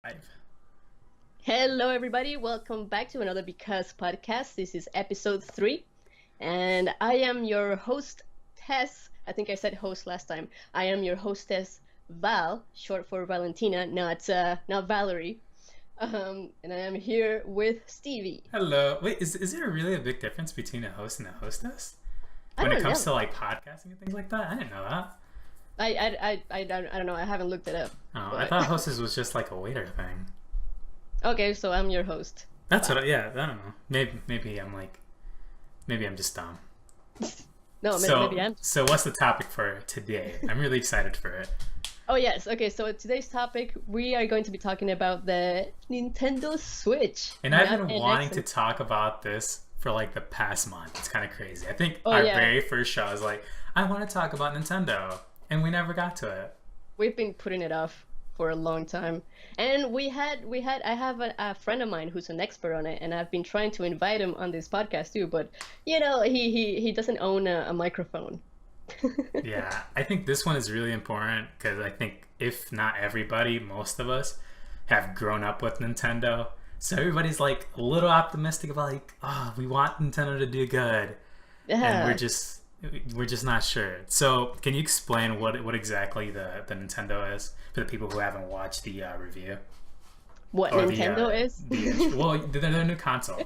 Live. Hello, everybody. Welcome back to another Because podcast. This is episode 3, and I am your host, Tess. I think I said host last time. I am your hostess, Val, short for Valentina, not Valerie. And I am here with Stevie. Hello. Wait, is there really a big difference between a host and a hostess I when it don't comes know. to like podcasting and things like that? I didn't know that. I don't know. I haven't looked it up. Oh, I But thought hostess was just like a waiter thing. okay, so I'm your host. That's Val. what. Yeah, I don't know. Maybe I'm just dumb. No, So maybe I'm. so what's the topic for today? I'm really excited for it. Oh yes, okay, so today's topic we are going to be talking about the Nintendo Switch. And I've Not been an wanting to accent. talk about this for like the past month. It's kind of crazy. I think Oh our yeah, very first show was like, I want to talk about Nintendo, and we never got to it. we've been putting it off for a long time. And I have a friend of mine who's an expert on it, and I've been trying to invite him on this podcast too, but he doesn't own a microphone. Yeah, I think this one is really important because I think if not everybody, most of us have grown up with Nintendo. So everybody's like a little optimistic about like, oh, we want Nintendo to do good, and we're Yeah. just not sure. So can you explain what exactly the Nintendo is for the people who haven't watched the review What or Nintendo is? well their new console?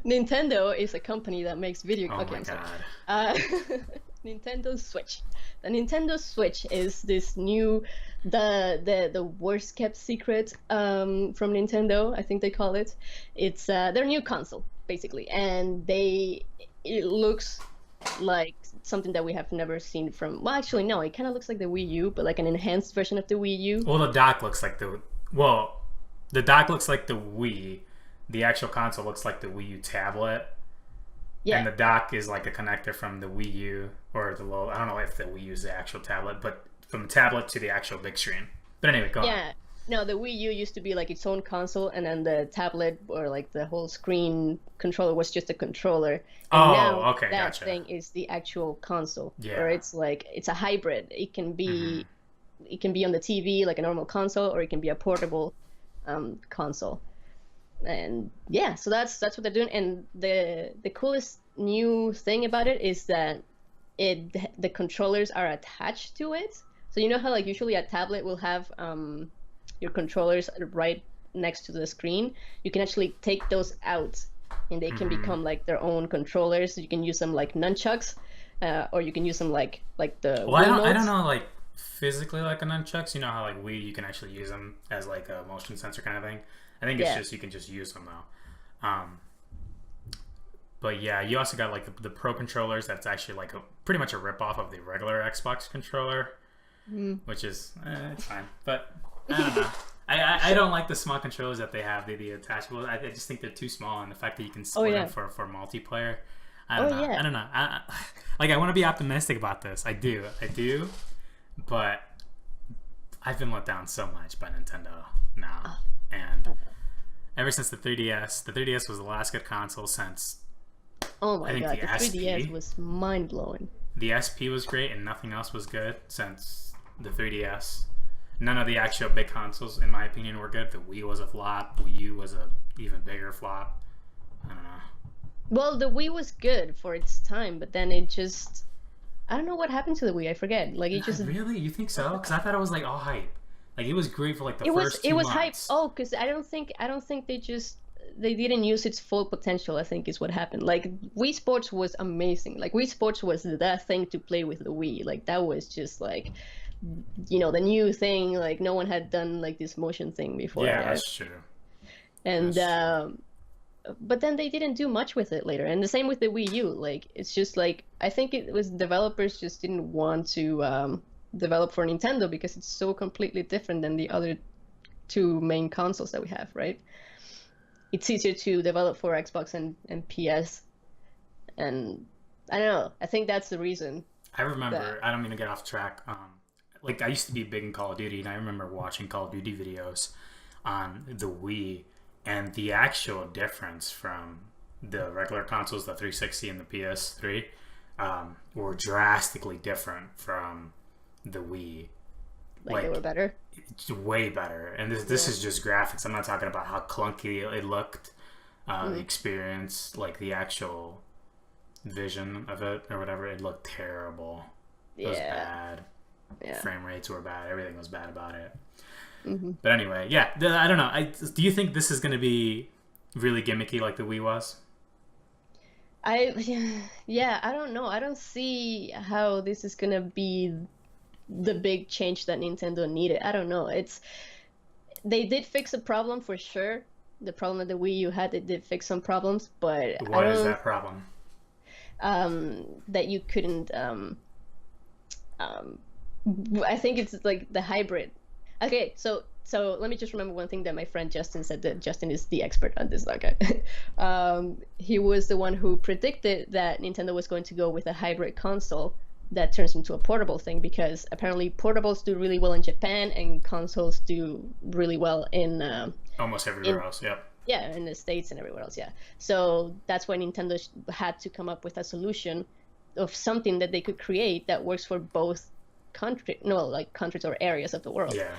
Nintendo is a company that makes video. Oh Okay, my I'm sorry. god. Uh, Nintendo Switch. The Nintendo Switch is this new, the worst kept secret from Nintendo. I think they call it. It's their new console basically, and it looks like something that we have never seen from. Well, actually, no. It kind of looks like the Wii U, but like an enhanced version of the Wii U. Well, the dock looks like the dock looks like the Wii. The actual console looks like the Wii U tablet, and Yeah, the dock is like a connector from the Wii U or the little. I don't know if the Wii U is the actual tablet, but from the tablet to the actual big screen. But anyway, go on. yeah. No, the Wii U used to be like its own console, and then the tablet or like the whole screen controller was just a controller. And now Oh, okay, that gotcha. thing is the actual console, or Yeah. it's a hybrid. Hmm. It can be on the TV like a normal console, or it can be a portable console. And yeah, so that's what they're doing. And the coolest new thing about it is that it the controllers are attached to it. So you know how like usually a tablet will have your controllers right next to the screen. You can actually take those out, and they can Hmm. become like their own controllers. You can use them like nunchucks, or you can use them like the Well, I don't Wiimotes. know like physically like a nunchucks. You know how like Wii you can actually use them as like a motion sensor kind of thing. I think it's Yeah, just you can just use them though. But yeah, you also got like the Pro controllers. That's actually like a pretty much a rip off of the regular Xbox controller, mm. which is it's fine. But I don't know. I don't like the small controllers that they have. The attachable. I just think they're too small, and the fact that you can Oh split them yeah, for multiplayer. I oh don't know. yeah. I don't know. Like I want to be optimistic about this. I do, but I've been let down so much by Nintendo now, Oh, and oh ever since the 3DS. The 3DS was the last good console since oh I my think God, the the 3DS SP. was mind blowing. The SP was great, and nothing else was good since the 3DS. None of the actual big consoles, in my opinion, were good. The Wii was a flop. Wii U was a even bigger flop. I don't know. Well, the Wii was good for its time, but then it just I don't know what happened to the Wii. I forget. Like it Not just really? You think so? Because I thought it was like all hype. Like it was great for like the it was first it two was hype. months. Oh, because I don't think they didn't use its full potential. I think is what happened. Like Wii Sports was amazing. Like Wii Sports was the thing to play with the Wii. Like that was just like the new thing. Like no one had done like this motion thing before, Yeah, right? that's true. And That's true. but then they didn't do much with it later. And the same with the Wii U. Like it's just like I think it was developers just didn't want to develop for Nintendo because it's so completely different than the other two main consoles that we have, right? It's easier to develop for Xbox and PS, and I don't know. I think that's the reason I that. remember. I don't mean to get off track. Like I used to be big in Call of Duty, and I remember watching Call of Duty videos on the Wii, and the actual difference from the regular consoles, the 360 and the PS3, were drastically different from the Wii. Like they were better. Way better. And this is just graphics. I'm not talking about how clunky it looked, the experience, like the actual vision of it or whatever. It looked terrible. It was bad. Yeah. Frame rates were bad. Everything was bad about it. But anyway, yeah, I don't know. Do you think this is going to be really gimmicky like the Wii was? I don't know. I don't see how this is going to be the big change that Nintendo needed. I don't know. They did fix a problem for sure. The problem that the Wii U had, they did fix some problems, but what is that problem? That you couldn't. I think it's like the hybrid. Okay, so let me just remember one thing that my friend Justin said. That Justin is the expert on this. Okay, he was the one who predicted that Nintendo was going to go with a hybrid console that turns into a portable thing, because apparently portables do really well in Japan and consoles do really well in almost everywhere else. Yep. Yeah, in the States and everywhere else. Yeah. So that's why Nintendo had to come up with a solution of something that they could create that works for both countries or areas of the world. Yeah.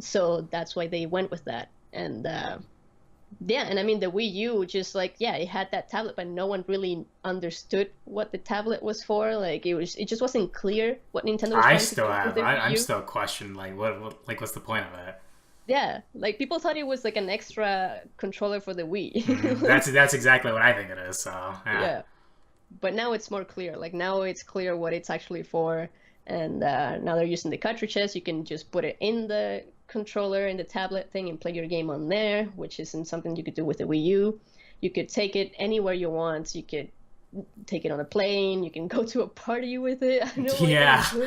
So that's why they went with that. And and I mean the Wii U just it had that tablet, but no one really understood what the tablet was for. Like it just wasn't clear what Nintendo was trying to do. I'm still questioning what's the point of it? Yeah, like people thought it was like an extra controller for the Wii. That's exactly what I think it is. So yeah. But now it's more clear. Like now it's clear what it's actually for, and now they're using the cartridges. You can just put it in the controller in the tablet thing and play your game on there, which isn't something you could do with the Wii U. You could take it anywhere you want. You could take it on a plane. You can go to a party with it. I know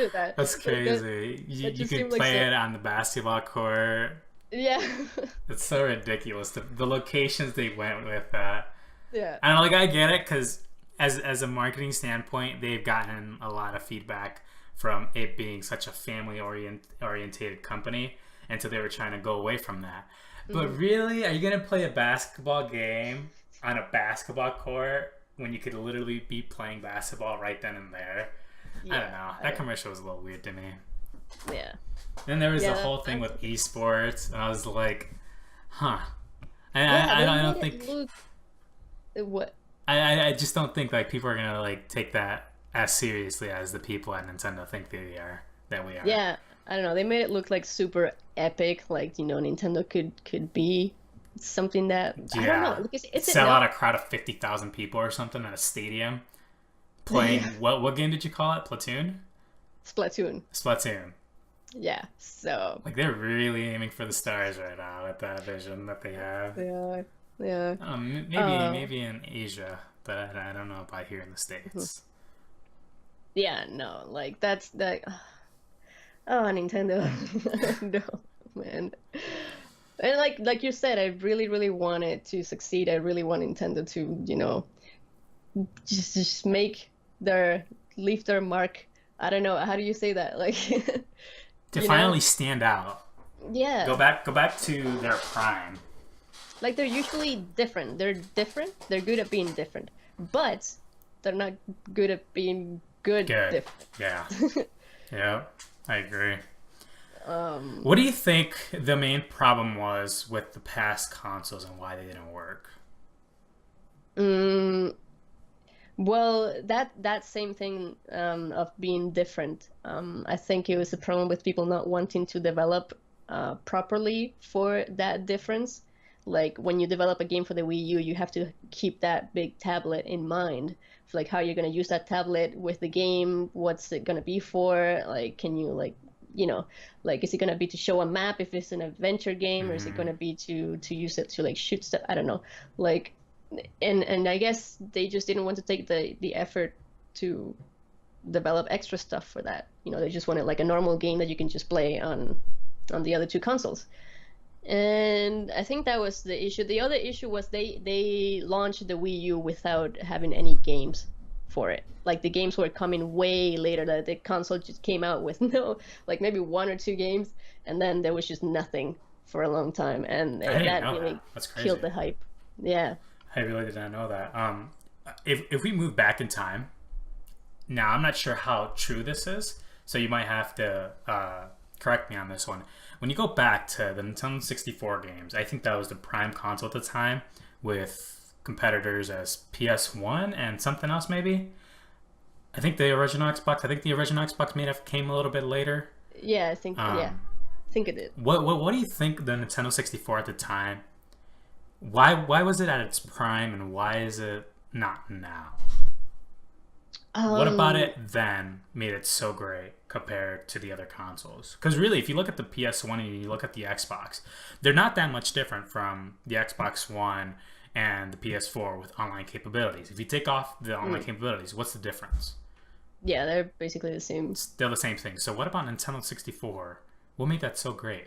that. That's crazy. You can play it on the basketball court. Yeah. It's so ridiculous. The locations they went with. Yeah. And I get it, because as a marketing standpoint, they've gotten a lot of feedback from it being such a family oriented company, and so they were trying to go away from that. But really, are you gonna play a basketball game on a basketball court when you could literally be playing basketball right then and there? Yeah, I don't know. That commercial was a little weird to me. Yeah. Then there was the whole thing with esports, and I was like, huh. And I don't think what. I just don't think people are gonna take that as seriously as the people at Nintendo think we are. Yeah, I don't know. They made it look like super epic, Nintendo could be something that I don't know. Sell out a crowd of 50,000 people or something at a stadium playing. What game did you call it? Splatoon. Yeah. So they're really aiming for the stars right now with that vision that they have. Yeah. Maybe in Asia, but I don't know about here in the States. Yeah, no, that's that. Oh, Nintendo, no, man. And like you said, I really, really want it to succeed. I really want Nintendo to, just leave their mark. I don't know, how do you say that? To finally stand out. Yeah. Go back to their prime. They're usually different. They're different. They're good at being different, but they're not good at being good. Different. Yeah. Yeah, I agree. What do you think the main problem was with the past consoles and why they didn't work? Well, that same thing of being different. I think it was a problem with people not wanting to develop properly for that difference. Like when you develop a game for the Wii U, you have to keep that big tablet in mind. For, how you're gonna use that tablet with the game. What's it gonna be for? Can you is it gonna be to show a map if it's an adventure game, or is it gonna be to use it to shoot stuff? I don't know. And I guess they just didn't want to take the effort to develop extra stuff for that. They just wanted a normal game that you can just play on the other two consoles. And I think that was the issue. The other issue was they launched the Wii U without having any games for it. The games were coming way later. That the console just came out with maybe one or two games, and then there was just nothing for a long time, and that really killed the hype. Yeah. I really did not know that. If we move back in time, now I'm not sure how true this is, so you might have to correct me on this one. When you go back to the Nintendo 64 games, I think that was the prime console at the time with competitors as PS1 and something else maybe. I think the original Xbox may have came a little bit later. Yeah, I think I think it did. What do you think the Nintendo 64 at the time? Why was it at its prime and why is it not now? What about it then made it so great compared to the other consoles? Because really, if you look at the PS1 and you look at the Xbox, they're not that much different from the Xbox One and the PS4 with online capabilities. If you take off the online capabilities, what's the difference? Yeah, they're basically the same. They're the same thing. So what about Nintendo 64? What made that so great?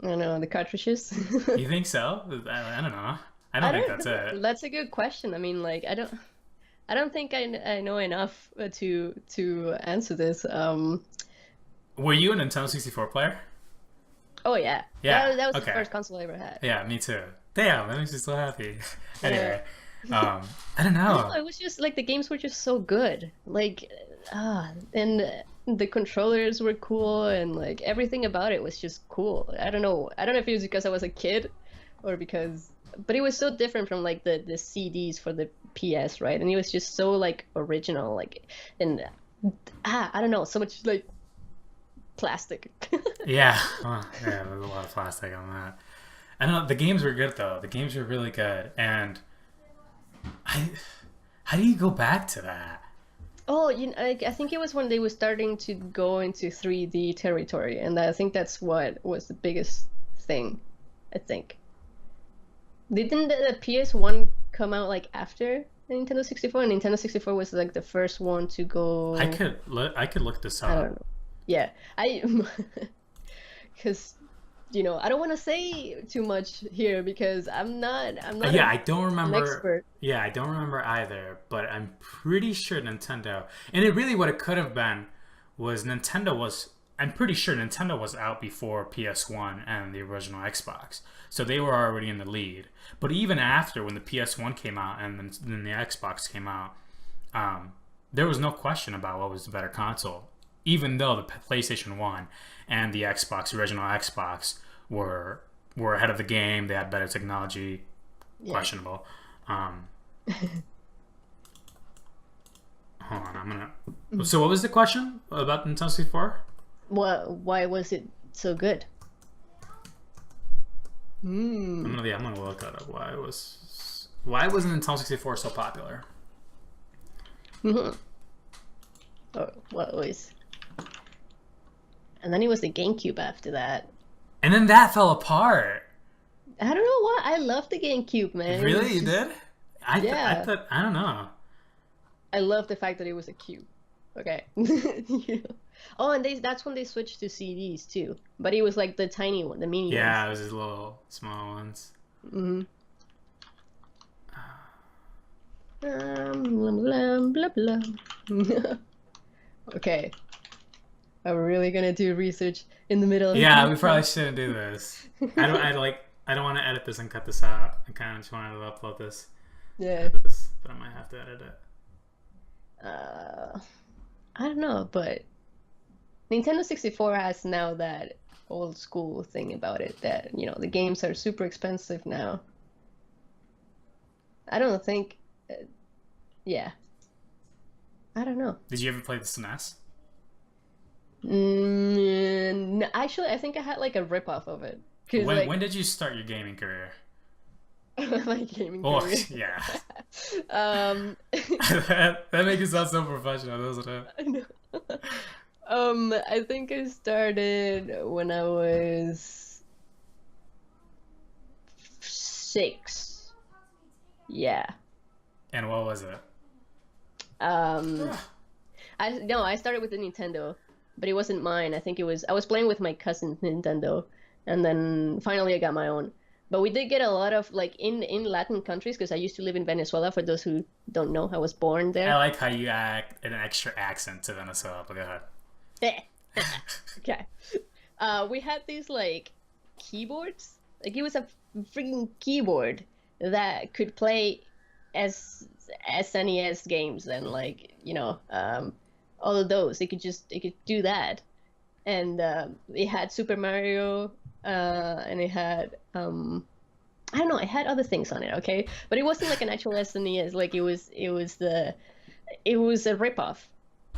I don't know, the cartridges. You think so? I don't know. I don't think that's it. That's a good question. I mean, like, I don't think I know enough to answer this. Were you a Nintendo 64 player? Oh yeah. Yeah. That was okay. the first console I ever had. Yeah, me too. Damn, that makes me so happy. Anyway, I don't know. It was just like the games were just so good. Like, and the controllers were cool, and like everything about it was just cool. I don't know if it was because I was a kid, or because, but it was so different from like the CDs for the PS, right? And it was just so like original, like, and I don't know, so much like plastic. Yeah, there's a lot of plastic on that. I don't know. The games were good though. The games were really good, and how do you go back to that? Oh, I think it was when they were starting to go into 3D territory, and I think that's what was the biggest thing. I think. Didn't the PS1 come out like after the Nintendo 64? And Nintendo 64 was like the first one to go. I could look this up. I don't know. Yeah, because I don't want to say too much here because I'm not. Yeah, I don't remember. An expert. Yeah, I don't remember either. But I'm pretty sure Nintendo, and what it could have been was Nintendo was. I'm pretty sure Nintendo was out before PS1 and the original Xbox, so they were already in the lead. But even after, when the PS1 came out and then the Xbox came out, there was no question about what was the better console. Even though the PlayStation 1 and the original Xbox were ahead of the game, they had better technology. Yeah. Questionable. Hold on, I'm gonna. So, what was the question about Nintendo 64? Why was it so good? I'm gonna look that up. Why wasn't Nintendo 64 so popular? Oh, what was? And then it was the GameCube after that. And then that fell apart. I don't know why. I love the GameCube, man. Really, you did? I thought. I don't know. I love the fact that it was a cube. Okay. Oh, and that's when they switched to CDs too. But it was like the tiny one, the mini ones. Yeah, it was these little small ones. Blah, blah, blah. Okay. Are we really gonna do research in the middle of Yeah, we probably shouldn't do this. I don't want to edit this and cut this out. I kind of just wanted to upload this. Yeah. But I might have to edit it. I don't know, but Nintendo 64 has now that old school thing about it that, the games are super expensive now. I don't think... yeah. I don't know. Did you ever play the SNES? No, actually, I think I had like a ripoff of it. When did you start your gaming career? My gaming career? Yeah. That makes it sound so professional, doesn't it? I know. I think I started when I was 6. Yeah. And what was it? I started with the Nintendo, but it wasn't mine. I think I was playing with my cousin's Nintendo, and then finally I got my own. But we did get a lot of, like, in Latin countries, because I used to live in Venezuela. For those who don't know, I was born there. I like how you add an extra accent to Venezuela, but go ahead. Okay. We had these, like, keyboards. Like, it was a freaking keyboard that could play SNES games and, like, all of those. It could do that. and it had Super Mario, and it had I don't know, it had other things on it, okay? But it wasn't like an actual SNES. Like it was a ripoff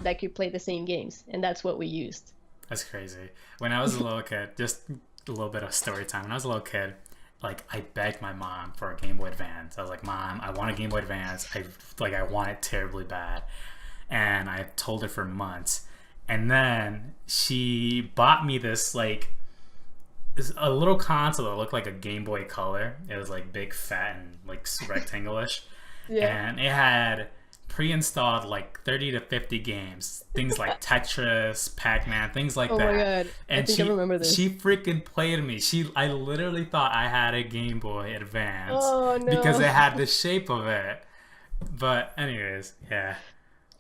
that could play the same games, and that's what we used. That's crazy. When I was a little kid, just a little bit of story time. When I was a little kid, like I begged my mom for a Game Boy Advance. I was like, "Mom, I want a Game Boy Advance. I want it terribly bad." And I told her for months. And then she bought me this like a little console that looked like a Game Boy Color. It was like big, fat, and like rectangle-ish. Yeah. And it had pre-installed like 30 to 50 games, things like Tetris, Pac-Man, things like Oh that. my God. I And think I remember this. she freaking played me. I literally thought I had a Game Boy Advance Oh because it no. had the shape of it. But anyways, yeah,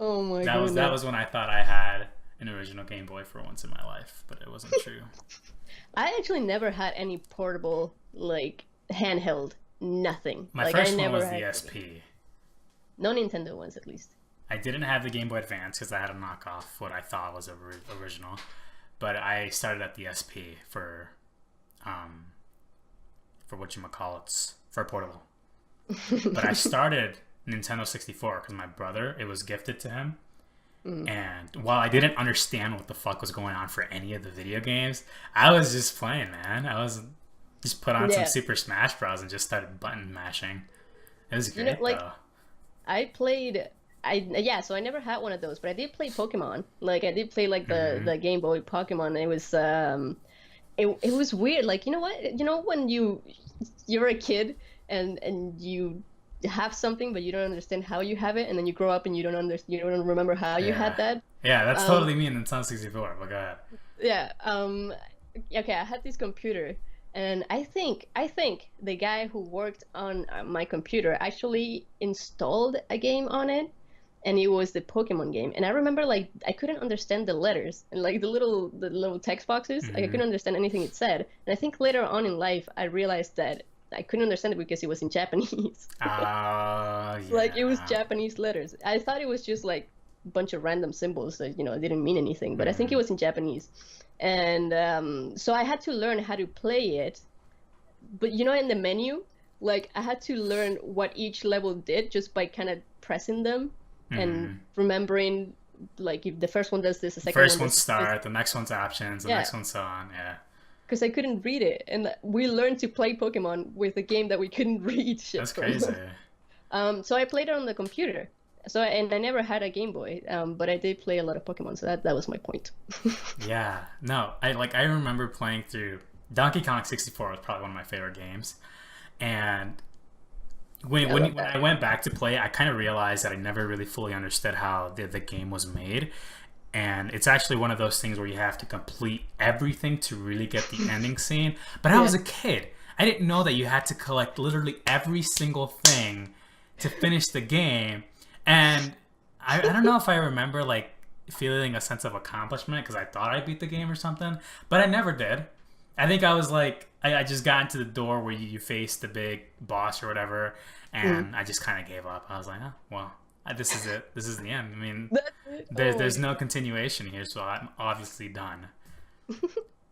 Oh my that goodness. was when I thought I had an original Game Boy for once in my life, but it wasn't true. I actually never had any portable, like, handheld, nothing. My Like, I first one never was had the anything. SP. No Nintendo ones, at least. I didn't have the Game Boy Advance because I had a knockoff what I thought was original, but I started at the SP for whatchamacallits, for portable. But I started Nintendo 64 because my brother, it was gifted to him. And while I didn't understand what the fuck was going on for any of the video games, I was just playing, man. I was just put on some Yeah. Super Smash Bros. And just started button mashing. It was You know, great, like, though. I played, yeah, so I never had one of those, but I did play Pokemon. Like, I did play, like, the Game Boy Pokemon. It was, it was weird. Like, you know what? You know when you're a kid and you have something, but you don't understand how you have it, and then you grow up and you don't remember how you had Yeah. that. Yeah, that's Um, totally me in Nintendo 64. But go ahead. yeah. Okay, I had this computer, and I think the guy who worked on my computer actually installed a game on it, and it was the Pokemon game. And I remember like I couldn't understand the letters and like the little text boxes. Like I couldn't understand anything it said. And I think later on in life I realized that I couldn't understand it because it was in Japanese. Like it was Yeah. Japanese letters. I thought it was just like a bunch of random symbols that didn't mean anything, but I think it was in Japanese. And so I had to learn how to play it. But in the menu, like I had to learn what each level did just by kind of pressing them and remembering like if the first one does this, the second First one one's does this. start, the next one's options, the Yeah, next one's so on. Yeah. because I couldn't read it, and we learned to play Pokemon with a game that we couldn't read shit That's from. crazy. So I played it on the computer. And I never had a Game Boy, but I did play a lot of Pokemon, so that was my point. Yeah. No, I remember playing through Donkey Kong 64 was probably one of my favorite games. And I love when I that. went back to play it, I kind of realized that I never really fully understood how the game was made. And it's actually one of those things where you have to complete everything to really get the ending scene. But I Yeah. was a kid. I didn't know that you had to collect literally every single thing to finish the game. And I don't know if I remember like feeling a sense of accomplishment because I thought I beat the game or something, but I never did. I think I was like, I just got into the door where you face the big boss or whatever, and I just kind of gave up. I was like, oh, well, this is it. This is the end. I mean, That's it. Oh my there's no continuation here, so I'm obviously done.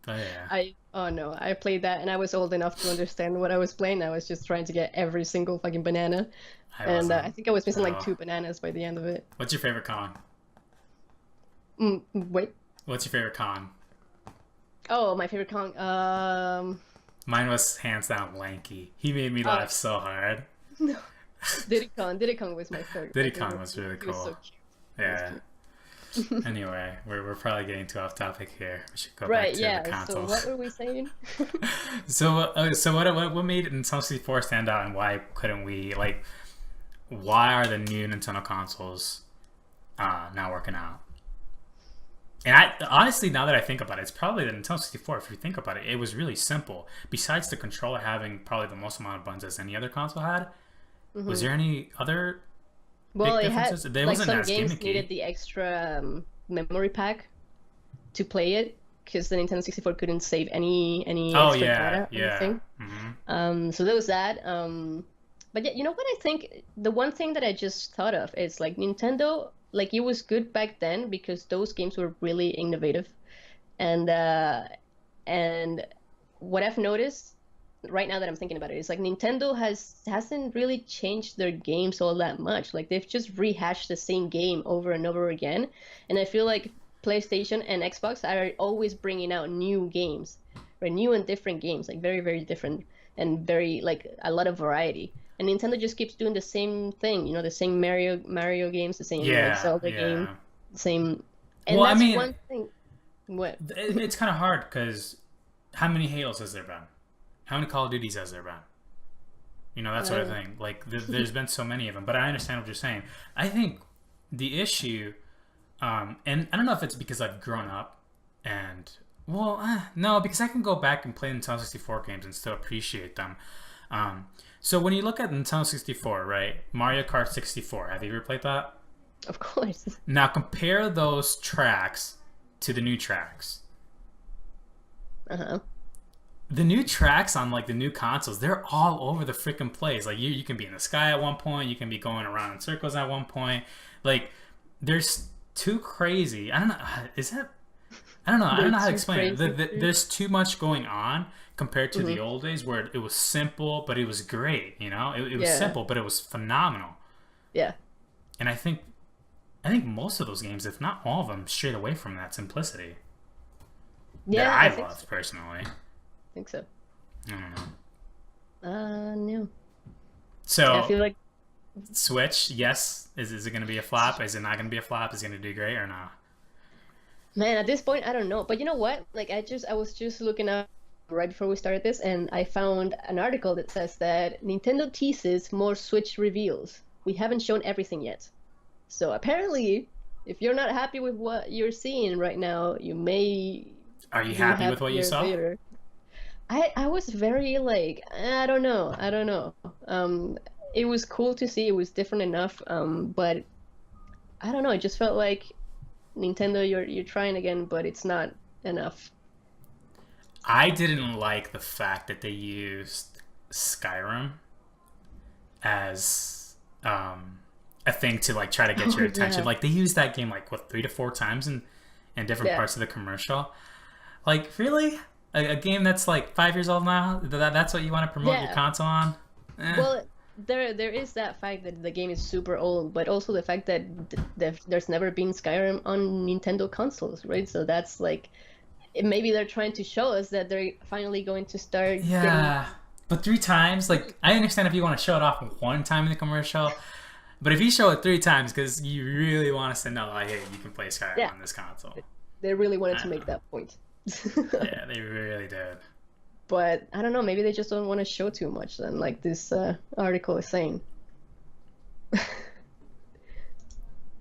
But yeah, oh no, I played that and I was old enough to understand what I was playing. I was just trying to get every single fucking banana, I and I wasn't. think I was missing like So, 2 bananas by the end of it. what's your favorite con? Wait. What's your favorite con? Oh, my favorite Kong. Mine was hands down Lanky. He made me Uh, laugh so hard. no, Diddy Kong. Diddy Kong was my favorite. Diddy Kong was He really he was so cool. cute. He was Yeah. cute. Anyway, we're probably getting too off topic here. We should go back Right, to the yeah. So consoles. what were we saying? So what made Nintendo 64 stand out, and why couldn't we like? Why are the new Nintendo consoles not working out? And I honestly, now that I think about it, it's probably the Nintendo 64. If you think about it, it was really simple. Besides the controller having probably the most amount of buttons as any other console had, was there any other Well, big it had differences? There like wasn't some as games gimmicky. needed the extra memory pack to play it because the Nintendo 64 couldn't save any Oh extra yeah, data or yeah. anything. So there was that. But yeah, you know what I think? The one thing that I just thought of is like Nintendo, like it was good back then because those games were really innovative. And and what I've noticed right now that I'm thinking about it is like Nintendo hasn't really changed their games all that much. Like they've just rehashed the same game over and over again. And I feel like PlayStation and Xbox are always bringing out new games, right? New and different games, like very, very different and very like a lot of variety. And Nintendo just keeps doing the same thing, the same Mario games, the same like Yeah, Zelda game, yeah. the same. And Well, I that's mean, one thing. What? it's kind of hard because how many Halos has there been? How many Call of Duties has there been? That sort of Uh, thing. Like, there's been so many of them, but I understand what you're saying. I think the issue, and I don't know if it's because I've grown up and, well, no, because I can go back and play Nintendo 64 games and still appreciate them. So when you look at Nintendo 64, right? Mario Kart 64, have you ever played that? of course. Now compare those tracks to the new tracks. Uh-huh. The new tracks on like the new consoles, they're all over the freaking place. Like you can be in the sky at one point, you can be going around in circles at one point. Like there's too crazy. I don't know. Is that? I don't know. I don't know how to Too explain it. crazy. There's too much going on compared to the old days where it was simple, but it was great. It was Yeah. simple, but it was phenomenal. Yeah. And I think most of those games, if not all of them, strayed away from that simplicity that Yeah, I I think love personally. think so. I don't know. No. Yeah, I So feel like Switch, yes. Is it going to be a flop? Is it not going to be a flop? Is it going to do great or not? man, at this point I don't know. But you know what? Like I was just looking up right before we started this and I found an article that says that Nintendo teases more Switch reveals. We haven't shown everything yet. So apparently, if you're not happy with what you're seeing right now, you may Are you be happy with what you happier saw? later. I was very like I don't know. It was cool to see. It was different enough. But I don't know. It just felt like Nintendo, you're trying again, but it's not enough. I didn't like the fact that they used Skyrim as a thing to like try to get your Oh attention. yeah, Like they used that game like what 3 to 4 times in different yeah. parts of the commercial. Like really, a game that's like 5 years old now. That's what you want to promote your Yeah. console on? Eh. Well, there is that fact that the game is super old, but also the fact that there's never been Skyrim on Nintendo consoles, right? So that's like maybe they're trying to show us that they're finally going to start getting. Yeah, but 3 times, like I understand if you want to show it off one time in the commercial, but if you show it 3 times because you really want us to know, like, hey, you can play Skyrim Yeah, on this console. they really wanted I to don't make know. that point. Yeah, they really did. But I don't know, maybe they just don't want to show too much then, like this article is saying.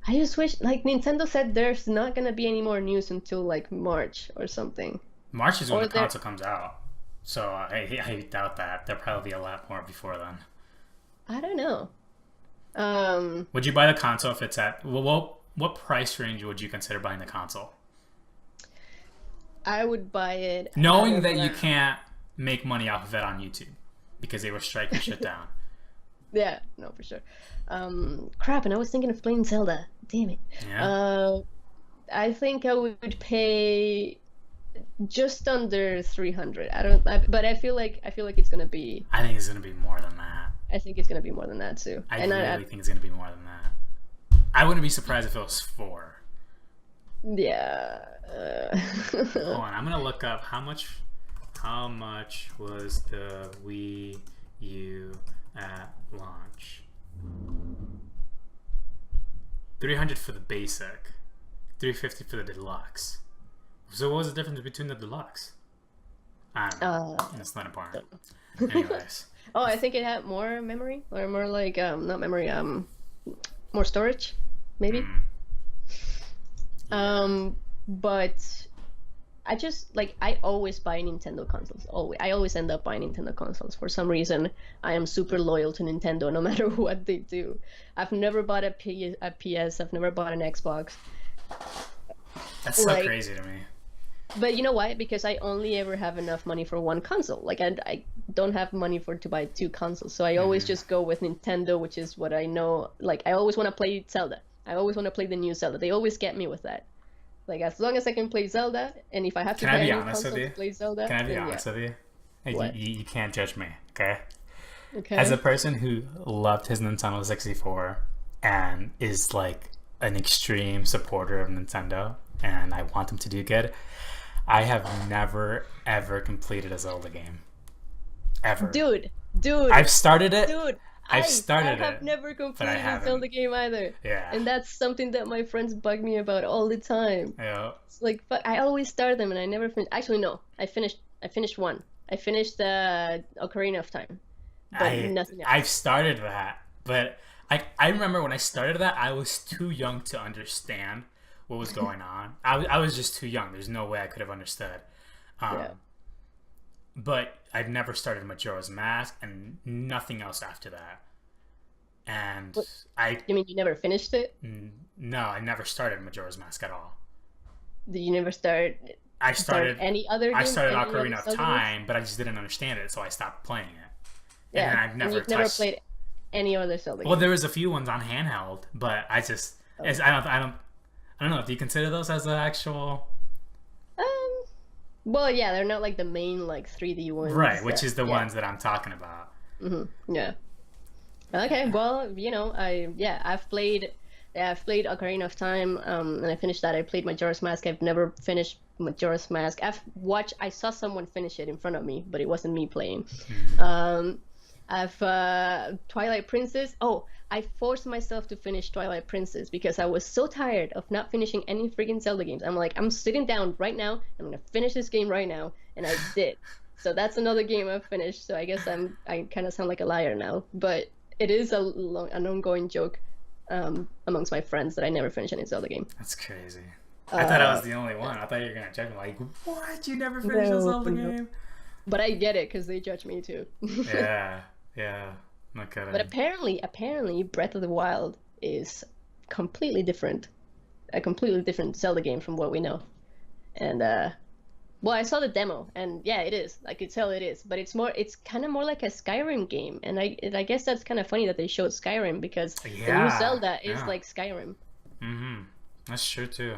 I just wish, like, Nintendo said there's not gonna be any more news until like March or something. March is when Or the there, console comes out, so I doubt that. There'll probably be a lot more before then. I don't know. Um, Would you buy the console if it's at what price range would you consider buying the console? I would buy it at Knowing that you around. can't make money off of it on YouTube because they were striking shit down. Yeah, no, for sure. Crap, and I was thinking of playing Zelda. Damn it. Yeah, Uh, I think I would pay just under 300. But I feel like it's gonna be. I think it's gonna be more than that. I think it's gonna be more than that too. I And really think it's gonna be more than that. I wouldn't be surprised if it was 4. yeah. Hold on, I'm gonna look up how much was the Wii U at launch? 300 for the basic, 350 for the deluxe. So what was the difference between the deluxe? I don't know. That's not important. Anyways, Oh, I think it had more memory or more like not memory, more storage, maybe. yeah. But I just like I always buy Nintendo consoles. Always, I always end up buying Nintendo consoles for some reason. I am super loyal to Nintendo, no matter what they do. I've never bought a PS. I've never bought an Xbox. That's so Like, crazy to me. but you know why? Because I only ever have enough money for one console. Like I don't have money to buy two consoles. So I always just go with Nintendo, which is what I know. Like I always want to play Zelda. I always want to play the new Zelda. They always get me with that. Like as long as I can play Zelda, and if I have to Can I buy be a new honest with console you? to play Zelda, Can I be then honest with you? Like, What? you can't judge me, okay? Okay. As a person who loved his Nintendo 64 and is like an extreme supporter of Nintendo, and I want them to do good, I have never ever completed a Zelda game. Ever. Dude, I've started it. dude. I've I started have it, never but I completed a haven't. Zelda game either. Yeah. And that's something that my friends bug me about all the time. Yeah. It's like, fuck, I always start them and I never finish. Actually, no, I finished one. I finished Ocarina of Time, but nothing else. I've started that, but I remember when I started that, I was too young to understand what was going on. I was just too young. There's no way I could have understood. Yeah. But I've never started Majora's Mask and nothing else after that. And You mean you never finished it? no, I never started Majora's Mask at all. Did you never start any other game? I started any other Ocarina of Zelda Time, games? but I just didn't understand it, so I stopped playing it. Yeah. And I've never you've touched. never played any other Zelda Well, game. there was a few ones on handheld, but I just I don't know. Do you consider those as the actual? Well, yeah, they're not like the main like 3D ones. Right, which is the yeah. ones that I'm talking about. Yeah. Okay, well, I've played Ocarina of Time, and I finished that. I played Majora's Mask. I've never finished Majora's Mask. I saw someone finish it in front of me, but it wasn't me playing. I've Twilight Princess. Oh, I forced myself to finish Twilight Princess because I was so tired of not finishing any freaking Zelda games. I'm like, I'm sitting down right now. I'm gonna finish this game right now, and I did. So that's another game I've finished. So I guess I kind of sound like a liar now, but it is an ongoing joke amongst my friends that I never finish any Zelda game. That's crazy. I thought I was the only one. I thought you were gonna judge me. Like, what? You never finished a Zelda game? But I get it because they judge me too. Yeah. Not kidding. But apparently, Breath of the Wild is completely different, a completely different Zelda game from what we know. And well, I saw the demo, and yeah, it is. I could tell it is. But it's kind of more like a Skyrim game, and I guess that's kind of funny that they showed Skyrim because the new Zelda is like Skyrim. That's true too.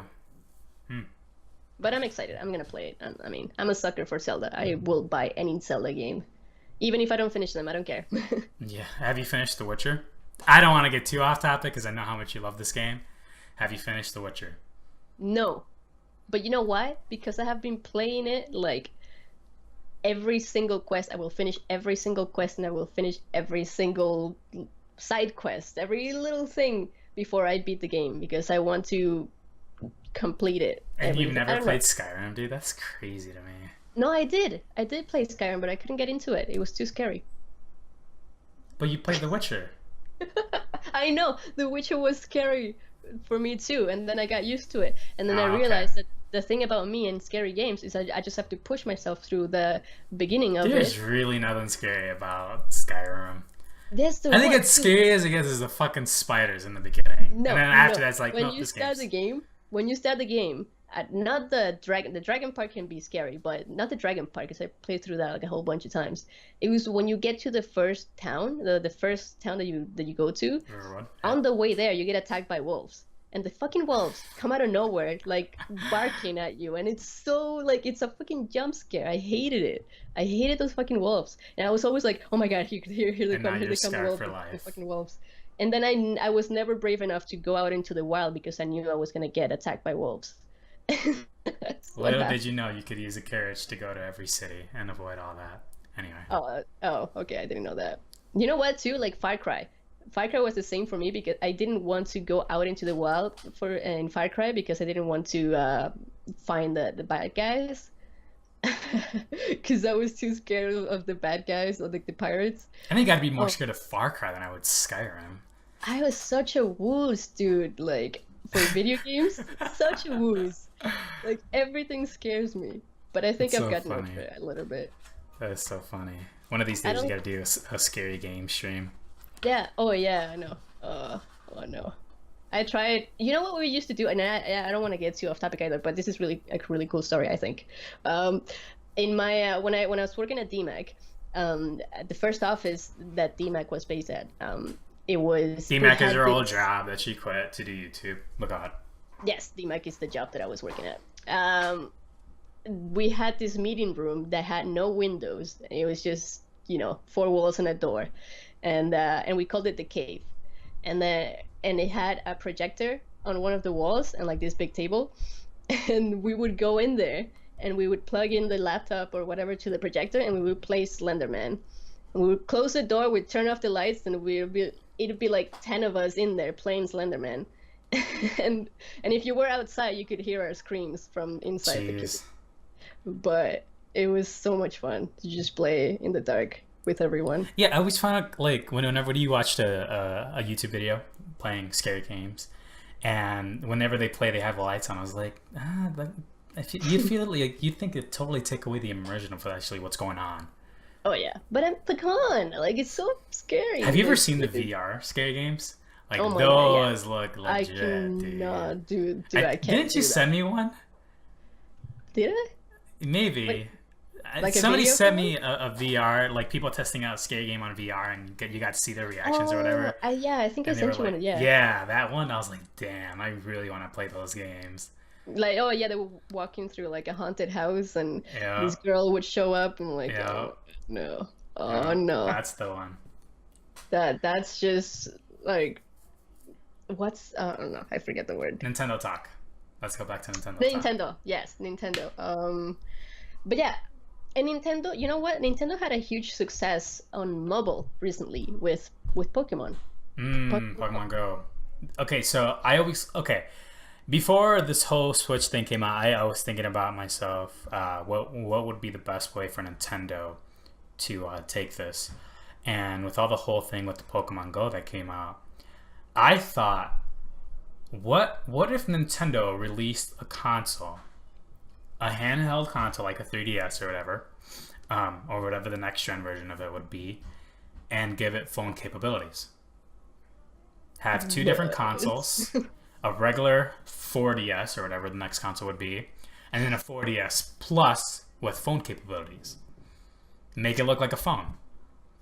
But I'm excited. I'm gonna play it. I mean, I'm a sucker for Zelda. I will buy any Zelda game. Even if I don't finish them, I don't care. Yeah. Have you finished The Witcher? I don't want to get too off topic because I know how much you love this game. Have you finished The Witcher? No. But you know why? Because I have been playing it like every single quest. I will finish every single quest and I will finish every single side quest, every little thing before I beat the game because I want to complete it. And you've never played Skyrim, dude? That's crazy to me. No, I did. I did play Skyrim, but I couldn't get into it. It was too scary. But you played The Witcher. I know. The Witcher was scary for me too, and then I got used to it. And then I realized that the thing about me and scary games is I just have to push myself through the beginning of it. There's really nothing scary about Skyrim. That's the I think it's scary as it gets is the fucking spiders in the beginning. No, and then after that's like, when you start the game, not the dragon part can be scary, but not the dragon part because I played through that like a whole bunch of times. It was when you get to the first town, the first town that you go to. On the way there, you get attacked by wolves, and the fucking wolves come out of nowhere, like barking at you, and it's so like it's a fucking jump scare. I hated it. I hated those fucking wolves, and I was always like, oh my god, here they come, the wolves, the fucking wolves. And then I was never brave enough to go out into the wild because I knew I was gonna get attacked by wolves. Little did you know you could use a carriage to go to every city and avoid all that. Anyway. Oh, okay, I didn't know that. You know what, too? Like Far Cry. Far Cry was the same for me because I didn't want to go out into the wild in Far Cry because I didn't want to find the bad guys. Because I was too scared of the bad guys or like the pirates. I think I'd be more scared of Far Cry than I would Skyrim. I was such a wuss, dude. Like for video games, such a wuss. Like everything scares me. But I think I've gotten over it a little bit. That is so funny. One of these days you gotta do a scary game stream. Yeah. Oh yeah, I know. Oh no. I tried. You know what we used to do, and I don't want to get too off topic either, but this is really a really cool story, I think. In my when I was working at DMAC, the first office that DMAC was based at, it was DMAC is your old job that she quit to do YouTube. Oh God. Yes, DMAC is the job that I was working at. We had this meeting room that had no windows. It was just, four walls and a door, and we called it the cave. And it had a projector on one of the walls and like this big table, and we would go in there and we would plug in the laptop or whatever to the projector, and we would play Slenderman. And we would close the door, we'd turn off the lights, and it'd be like 10 of us in there playing Slenderman. and if you were outside, you could hear our screams from inside the cave. But it was so much fun to just play in the dark with everyone. Yeah, I always found out, like, whenever you watched a YouTube video playing scary games, and whenever they play, they have the lights on. I was like, you'd feel like you'd think it'd totally take away the immersion of actually what's going on. Oh yeah, but come on, like it's so scary. Have you ever seen the VR scary games? Like those God, yeah. Look legit, I cannot, dude. I can't. Didn't you send me one? Did I? Maybe. Like somebody sent me a VR, like people testing out a scary game on VR, and you got to see their reactions or whatever. Yeah, I think I sent you one. Yeah. Yeah, that one. I was like, damn, I really want to play those games. Like, oh yeah, they were walking through like a haunted house, and this girl would show up, and like, oh no, no. That's the one. That's just like, what's I don't know, I forget the word. Nintendo talk. Let's go back to Nintendo. Nintendo, yes, Nintendo. But yeah. And Nintendo, you know what? Nintendo had a huge success on mobile recently with Pokemon. Pokemon Go. Okay, so before this whole Switch thing came out, I was thinking about myself, what would be the best way for Nintendo to take this? And with all the whole thing with the Pokemon Go that came out, I thought, what if Nintendo released a console? A handheld console like a 3DS or whatever the next gen version of it would be, and give it phone capabilities. Have two different consoles, a regular 4DS or whatever the next console would be, and then a 4DS Plus with phone capabilities. Make it look like a phone.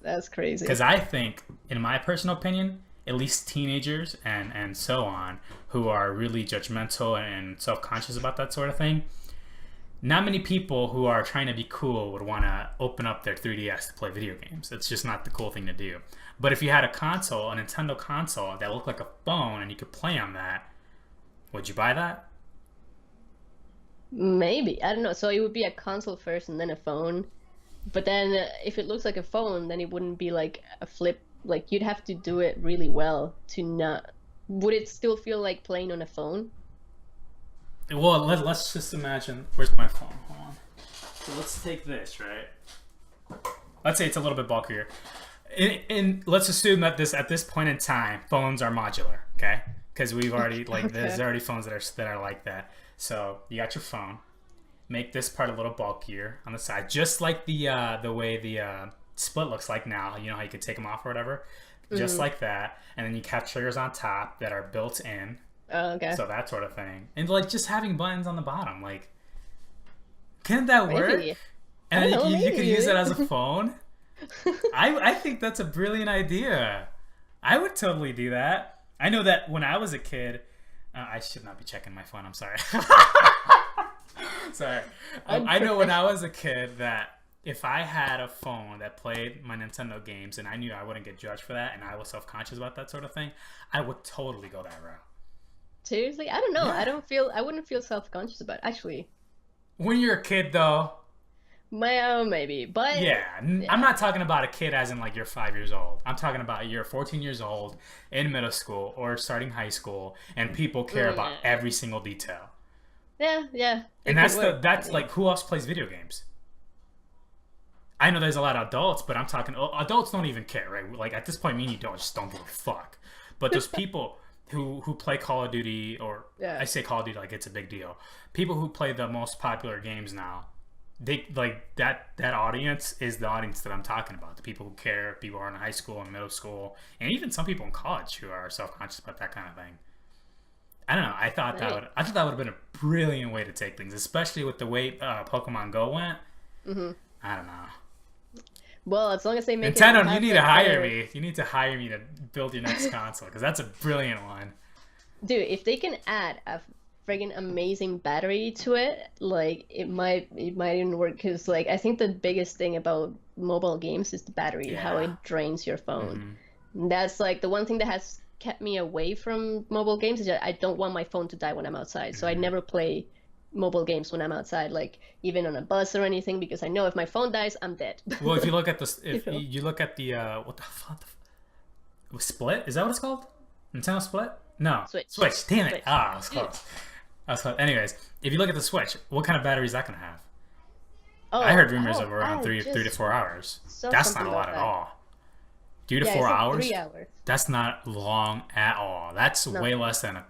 That's crazy. Because I think, in my personal opinion, at least teenagers and so on, who are really judgmental and self-conscious about that sort of thing, not many people who are trying to be cool would want to open up their 3DS to play video games. It's just not the cool thing to do. But if you had a console, a Nintendo console that looked like a phone and you could play on that, would you buy that? Maybe. I don't know. So it would be a console first and then a phone. But then if it looks like a phone, then it wouldn't be like a flip. Like you'd have to do it really well to not... Would it still feel like playing on a phone? Well, let's just imagine. Where's my phone? Hold on. So let's take this, right? Let's say it's a little bit bulkier. And let's assume that at this point in time, phones are modular, okay? Because we've already there's already phones that are like that. So you got your phone. Make this part a little bulkier on the side, just like the way the split looks like now. You know how you could take them off or whatever, just like that. And then you have triggers on top that are built in. Oh, okay. So that sort of thing. And like just having buttons on the bottom, like, can't that work? Maybe. And you could use it as a phone. I think that's a brilliant idea. I would totally do that. I know that when I was a kid, I should not be checking my phone. I'm sorry. Sorry. I know when I was a kid that if I had a phone that played my Nintendo games and I knew I wouldn't get judged for that and I was self-conscious about that sort of thing, I would totally go that route. Seriously? I don't know. Yeah. I wouldn't feel self-conscious about it, actually. When you're a kid, though. Maybe, but... Yeah, I'm not talking about a kid as in, like, you're 5 years old. I'm talking about you're 14 years old, in middle school, or starting high school, and people care about every single detail. Yeah. And that's like, who else plays video games? I know there's a lot of adults, but I'm talking... Adults don't even care, right? Like, at this point, me and you just don't give a fuck. But those people... who play Call of Duty, or I say Call of Duty like it's a big deal. People who play the most popular games now, they like that audience is the audience that I'm talking about. The people who care, people who are in high school and middle school, and even some people in college who are self-conscious about that kind of thing. I don't know. I thought that would have been a brilliant way to take things, especially with the way Pokemon Go went. I don't know. Well, as long as they make Nintendo, you need to hire me. You need to hire me to build your next console because that's a brilliant one. Dude, if they can add friggin' amazing battery to it, like it might even work. Because like I think the biggest thing about mobile games is the battery, how Yeah. it drains your phone. Hmm. That's like the one thing that has kept me away from mobile games is that I don't want my phone to die when I'm outside. So I Hmm. never play mobile games when I'm outside, like even on a bus or anything, because I know if my phone dies, I'm dead. Well, if you look at this, You if know? you look at the what the fuck, Split, is that what it's called? Nintendo Split? No, Switch. Switch. Damn it! Switch. Ah, I was close. I was close. Anyways, if you look at the Switch, what kind of battery is that gonna have? I Oh, heard rumors oh, of around I three to just 4 hours. saw That's not something a lot about at that. all. 3 to Yeah, 4 it's like hours. 3 hours. That's not long at all. That's No. way less than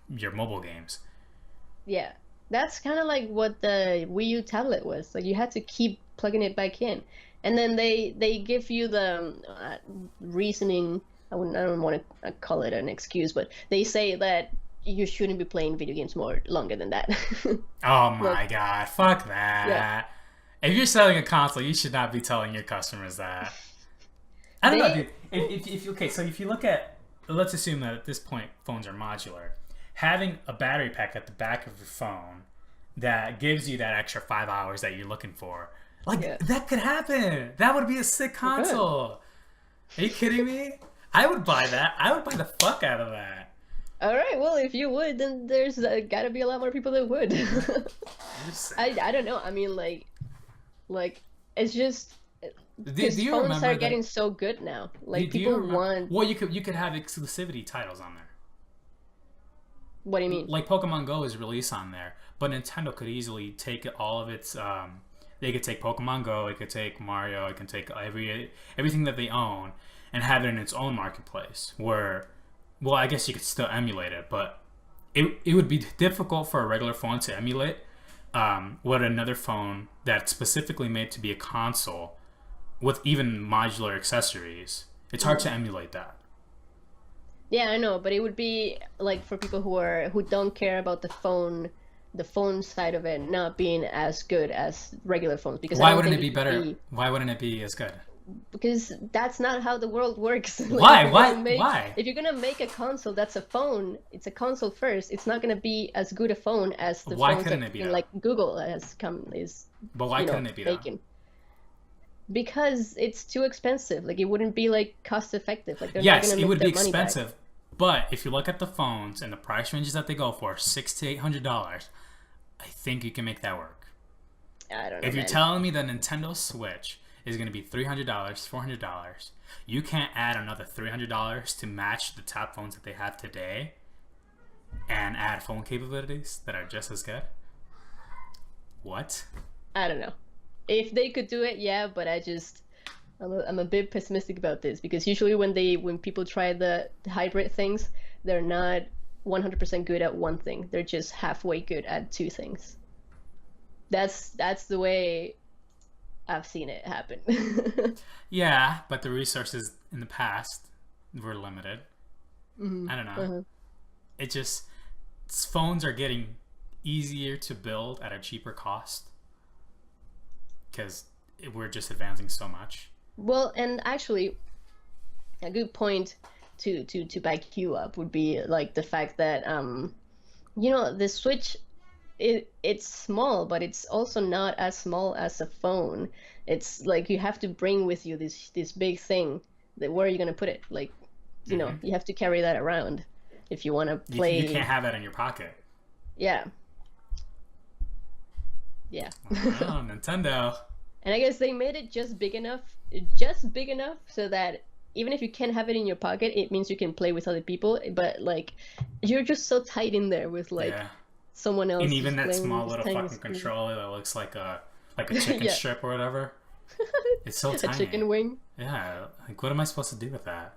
your mobile games. Yeah, that's kind of like what the Wii U tablet was. Like you had to keep plugging it back in, and then they give you the reasoning. I don't want to call it an excuse, but they say that you shouldn't be playing video games more longer than that. Oh Well, my god! Fuck yeah, that. If you're selling a console, you should not be telling your customers that. I don't know, they dude. If okay, so if you look at, let's assume that at this point phones are modular, having a battery pack at the back of your phone that gives you that extra 5 hours that you're looking for, like yeah. that could happen. That would be a sick Good. console. Are you kidding me? I would buy that. I would buy the fuck out of that. All right, well, if you would, then there's gotta be a lot more people that would. I'm just saying. I don't know. I mean, like it's just Do because you phones remember are that? getting so good now. Like Do you people remember? want. Well, you could have exclusivity titles on there. What do you mean? Like Pokemon Go is released on there, but Nintendo could easily take all of its. They could take Pokemon Go, it could take Mario, it can take everything that they own, and have it in its own marketplace. Where, well, I guess you could still emulate it, but it would be difficult for a regular phone to emulate. What another phone that's specifically made to be a console with even modular accessories, it's hard to emulate that. Yeah, I know, but it would be like for people who don't care about the phone side of it not being as good as regular phones because I Why don't wouldn't think it be it could better? be Why wouldn't it be as good? because that's not how the world works. Like, Why? if you're Why? gonna make Why? if you're gonna make a console that's a phone, it's a console first. It's not gonna be as good a phone as the Why phones couldn't that it be like Google has come is But why couldn't it be though? making. Because it's too expensive. Like it wouldn't be like cost effective. Like they're not Yes, gonna it make would be their money back. expensive. But if you look at the phones and the price ranges that they go for, $600 to $800, I think you can make that work. I don't know, If you're man. telling me the Nintendo Switch is going to be $300, $400, you can't add another $300 to match the top phones that they have today and add phone capabilities that are just as good. What? I don't know. If they could do it, yeah, but I'm a bit pessimistic about this because usually when people try the hybrid things, they're not 100% good at one thing. They're just halfway good at two things. That's the way I've seen it happen. Yeah, but the resources in the past were limited. I don't know. Uh-huh. It just, phones are getting easier to build at a cheaper cost because we're just advancing so much. Well, and actually, a good point to back you up would be like the fact that the Switch it's small, but it's also not as small as a phone. It's like you have to bring with you this big thing that where are you gonna put it? Like, you have to carry that around if you want to play. You can't have that in your pocket. Yeah. Yeah. Oh, Nintendo. And I guess they made it just big enough so that even if you can't have it in your pocket, it means you can play with other people. But like, you're just so tight in there with like Yeah. someone else. And even just that playing small with little this tiny fucking screen. controller that looks like a chicken Yeah. strip or whatever. It's so A tiny. chicken wing. Yeah. Like, what am I supposed to do with that?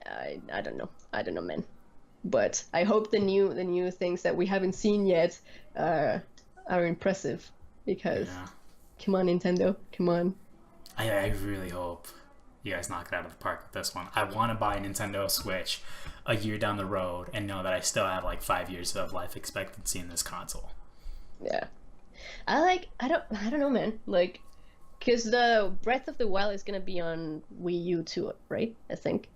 I don't know. I don't know, man. But I hope the new things that we haven't seen yet are impressive because Yeah. come on, Nintendo, come on. I really hope you guys knock it out of the park with this one. I want to buy a Nintendo Switch a year down the road and know that I still have like 5 years of life expectancy in this console. Yeah. I don't know, man. Like, cause the Breath of the Wild is gonna be on Wii U too, right? I think.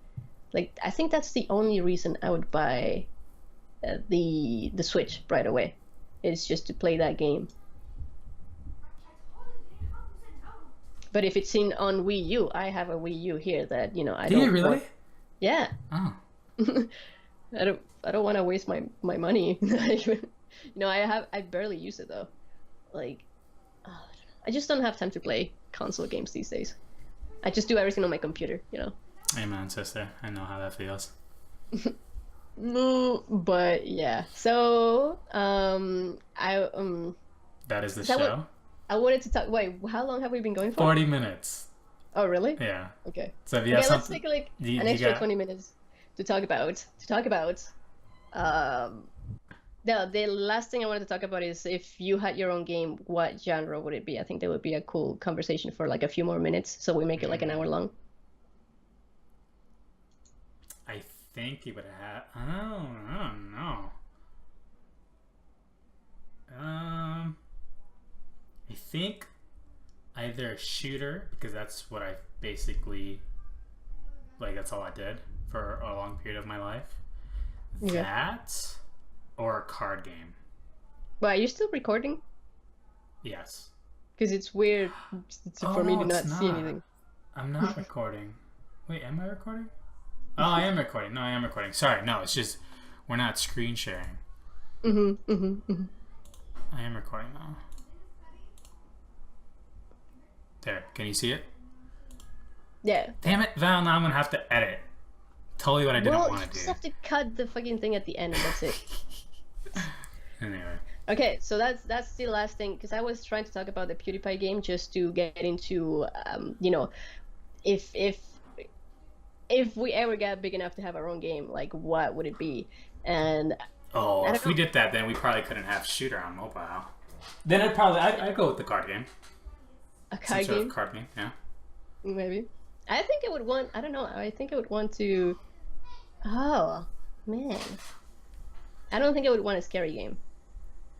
Like, I think that's the only reason I would buy the Switch right away. It's just to play that game. But if it's in on Wii U, I have a Wii U here that I Do don't you really? want. Yeah. Oh. I don't want to waste my money. I barely use it though. Like, I just don't have time to play console games these days. I just do everything on my computer. Amen, sister. I know how that feels. No, but yeah. So, That is the is that show. I wanted to talk. Wait, how long have we been going for? 40 minutes. Oh, really? Yeah. Okay. So if you have Let's something, take like you an extra got- 20 minutes to talk about. The last thing I wanted to talk about is if you had your own game, what genre would it be? I think that would be a cool conversation for like a few more minutes, so we make it like an hour long. I think you would have. Oh, I don't know. I think either a shooter, because that's what I basically that's all I did for a long period of my life. Yeah. That or a card game. But are you still recording? Yes. Because it's weird for me to it's not see anything. I'm not recording. Wait, am I recording? Oh, I am recording. No, I am recording. Sorry, no, it's just we're not screen sharing. I am recording now. There, can you see it? Yeah. Damn it, Val, now I'm gonna have to edit. Totally what I didn't Well, want you to just do. have to cut the fucking thing at the end, and that's it. Anyway. Okay, so that's the last thing, because I was trying to talk about the PewDiePie game just to get into, if we ever get big enough to have our own game, like what would it be? And Oh, I if don't we know. did that, then we probably couldn't have shooter on mobile. Then I'd go with the card game. A Some card sort game, of card game, yeah. maybe. I think I would want. I don't know. I think I would want to. Oh man, I don't think I would want a scary game.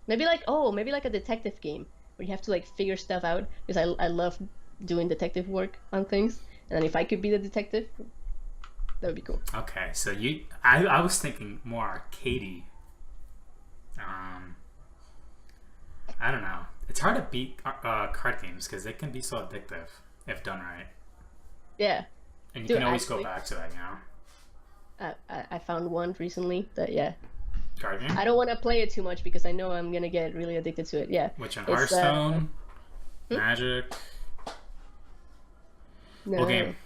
Maybe like a detective game where you have to like figure stuff out, because I love doing detective work on things, and then if I could be the detective, that would be cool. Okay, so I was thinking more arcadey. I don't know. It's hard to beat card games because they can be so addictive if done right, Yeah, and you Dude, can always actually- go back to that. I found one recently that Card game. I don't want to play it too much because I know I'm gonna get really addicted to it. Yeah. Which one? It's, Hearthstone, Magic. No. What game?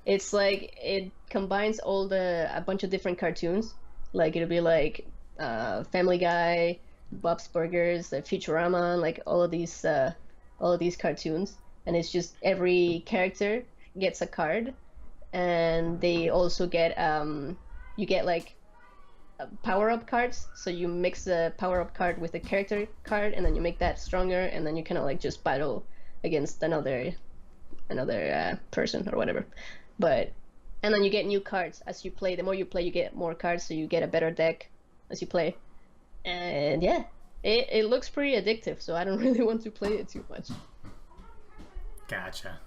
It's like it combines a bunch of different cartoons. Like it'll be like Family Guy, Bob's Burgers, Futurama, like all of these cartoons, and it's just every character gets a card, and they also get you get like power-up cards. So you mix the power-up card with the character card, and then you make that stronger, and then you kind of like just battle against another person or whatever. And then you get new cards as you play. The more you play, you get more cards, so you get a better deck as you play. And yeah, it looks pretty addictive, so I don't really want to play it too much. Gotcha.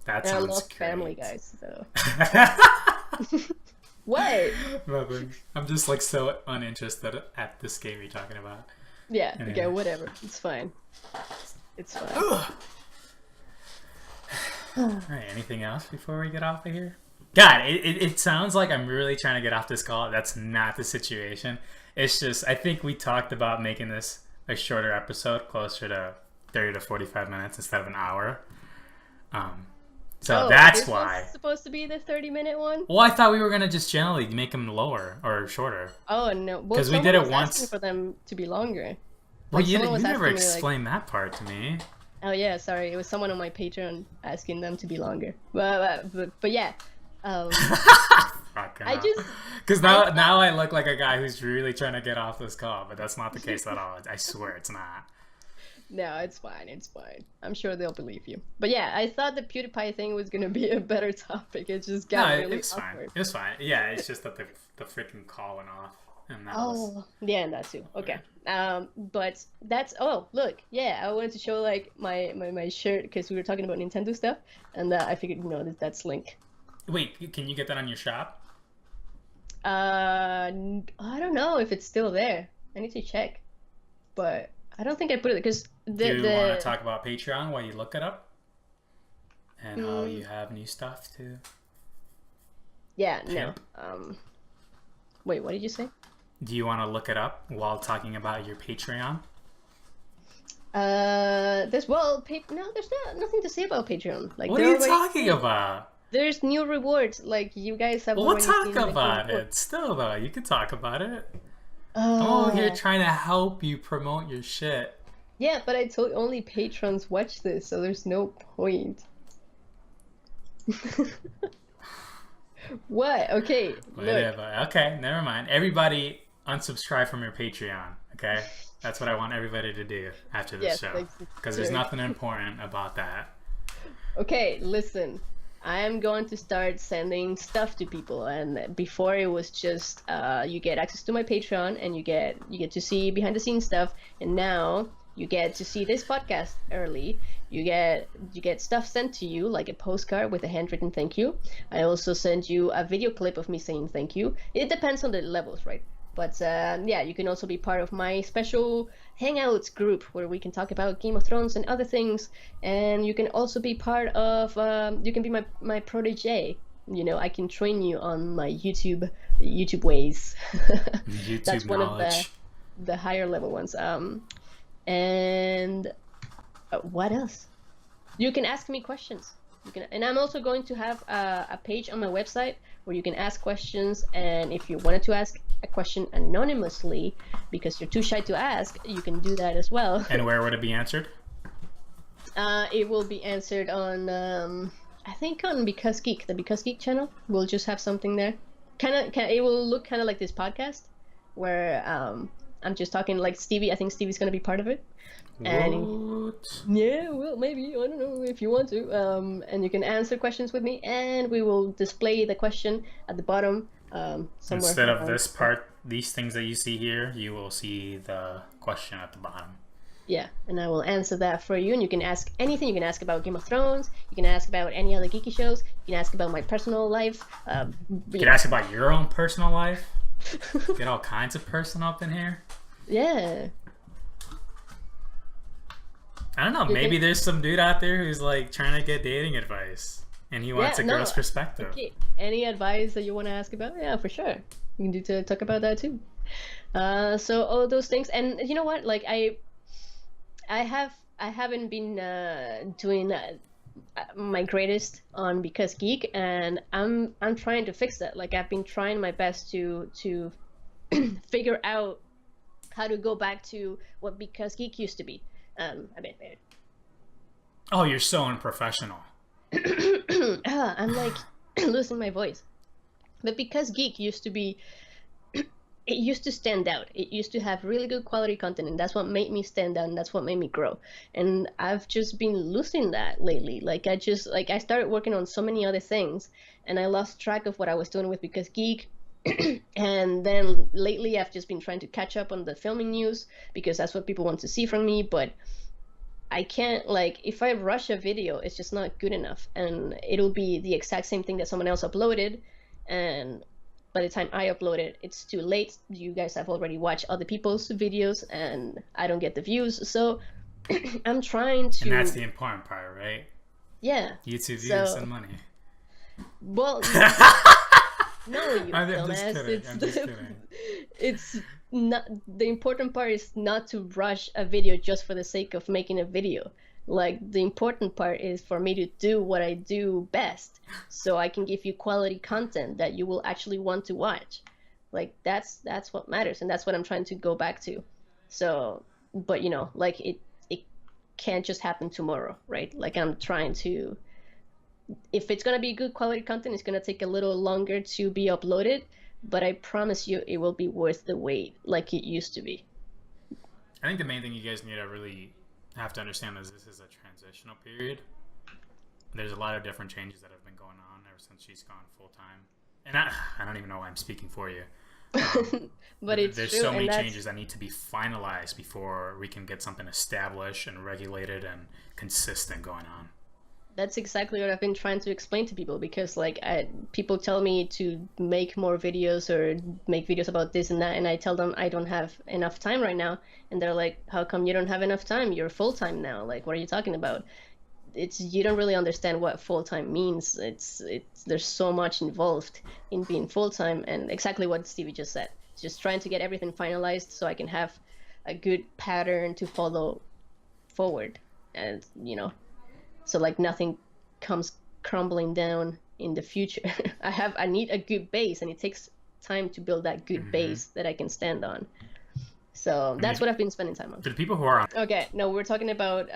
That And I sounds love great. Family Guys, so. What? Nothing. I'm just like so uninterested at this game you're talking about. Yeah, Anyway. okay, whatever. It's fine. It's fine. Alright, anything else before we get off of here? God, it sounds like I'm really trying to get off this call. That's not the situation. It's just, I think we talked about making this a shorter episode, closer to 30 to 45 minutes instead of an hour. So that's this why. was supposed to be the 30-minute one? Well, I thought we were going to just generally make them lower or shorter. Oh, no. Well, 'Cause we someone did it was once. asking for them to be longer. Well, Like, you someone was never asking me, like- explained that part to me. Oh yeah, sorry. It was someone on my Patreon asking them to be longer. But yeah. I just- because now I look like a guy who's really trying to get off this call, but that's not the case at all. I swear it's not. No, it's fine. It's fine. I'm sure they'll believe you. But yeah, I thought the PewDiePie thing was gonna be a better topic. It just got No, really it's fine. awkward. It was fine. Yeah, it's just that the freaking call went off, and that was. Oh, yeah, and that too. Okay. But that's look, yeah, I wanted to show like my shirt because we were talking about Nintendo stuff, and I figured that's Link. Wait, can you get that on your shop? I don't know if it's still there. I need to check, but I don't think I put it because Do you want to talk about Patreon while you look it up? And how you have new stuff to Yeah, pimp? no. Wait, what did you say? Do you want to look it up while talking about your Patreon? There's nothing to say about Patreon. Like, What are you talking about? There's new rewards. Like, you guys have We'll already talk seen, like, about it. Still, though, you can talk about it. Oh, You're trying to help you promote your shit. yeah, but I told only patrons watch this, so there's no point. What? Okay, look. Whatever. Okay, never mind. Everybody unsubscribe from your Patreon, okay? That's what I want everybody to do after this show. Because there's nothing important about that. Okay, listen. I am going to start sending stuff to people, and before it was just you get access to my Patreon and you get to see behind the scenes stuff, and now you get to see this podcast early. You get stuff sent to you, like a postcard with a handwritten thank you. I also send you a video clip of me saying thank you. It depends on the levels, right? But yeah, you can also be part of my special Hangouts group where we can talk about Game of Thrones and other things. And you can also be part of, you can be my protege. You know, I can train you on my YouTube ways. YouTube That's one knowledge. of the higher level ones. And what else? You can ask me questions. And I'm also going to have a page on my website where you can ask questions, and if you wanted to ask a question anonymously because you're too shy to ask, you can do that as well. And where would it be answered? It will be answered on, I think on Because Geek, the Because Geek channel. We'll just have something there. It will look kind of like this podcast, where I'm just talking like Stevie. I think Stevie's going to be part of it. And yeah, well, maybe, I don't know, if you want to, and you can answer questions with me, and we will display the question at the bottom somewhere. Instead of this part, these things that you see here, you will see the question at the bottom. Yeah, and I will answer that for you, and you can ask anything. You can ask about Game of Thrones, you can ask about any other geeky shows, you can ask about my personal life. You can ask about your own personal life. Get all kinds of personal up in here. Yeah. I don't know, maybe there's some dude out there who's like trying to get dating advice and he wants a girl's perspective. Okay. Any advice that you want to ask about? Yeah, for sure. We can do to talk about that too. So all those things, and you know what? Like I haven't been doing my greatest on Because Geek, and I'm trying to fix that. Like I've been trying my best to figure out how to go back to what Because Geek used to be. A bit better. Oh, you're so unprofessional. I'm like losing my voice. But Because Geek used to be, it used to stand out. It used to have really good quality content, and that's what made me stand out, and that's what made me grow. And I've just been losing that lately. Like I started working on so many other things, and I lost track of what I was doing with Because Geek. And then lately I've just been trying to catch up on the filming news because that's what people want to see from me, but I can't, like, if I rush a video, it's just not good enough, and it'll be the exact same thing that someone else uploaded, and by the time I upload it, it's too late. You guys have already watched other people's videos and I don't get the views, so I'm trying to... And that's the important part, right? Yeah. YouTube views and money. Well... No, you dumbass. I'm just kidding. It's not, the important part is not to rush a video just for the sake of making a video. Like, the important part is for me to do what I do best, so I can give you quality content that you will actually want to watch. Like, that's what matters, and that's what I'm trying to go back to. So, but you know, like, it can't just happen tomorrow, right? Like, I'm trying to... If it's going to be good quality content, it's going to take a little longer to be uploaded, but I promise you it will be worth the wait like it used to be. I think the main thing you guys need to really have to understand is this is a transitional period. There's a lot of different changes that have been going on ever since she's gone full-time. And I don't even know why I'm speaking for you. But it's there's true, so many changes that need to be finalized before we can get something established and regulated and consistent going on. That's exactly what I've been trying to explain to people because like people tell me to make more videos or make videos about this and that, and I tell them I don't have enough time right now, and they're like, "How come you don't have enough time? You're full time now. Like, what are you talking about?" It's you don't really understand what full time means. It's there's so much involved in being full time, and exactly what Stevie just said. Just trying to get everything finalized so I can have a good pattern to follow forward, and so like nothing comes crumbling down in the future. I need a good base, and it takes time to build that good base that I can stand on. So that's what I've been spending time on. For the people who are on... Okay, no, we're talking about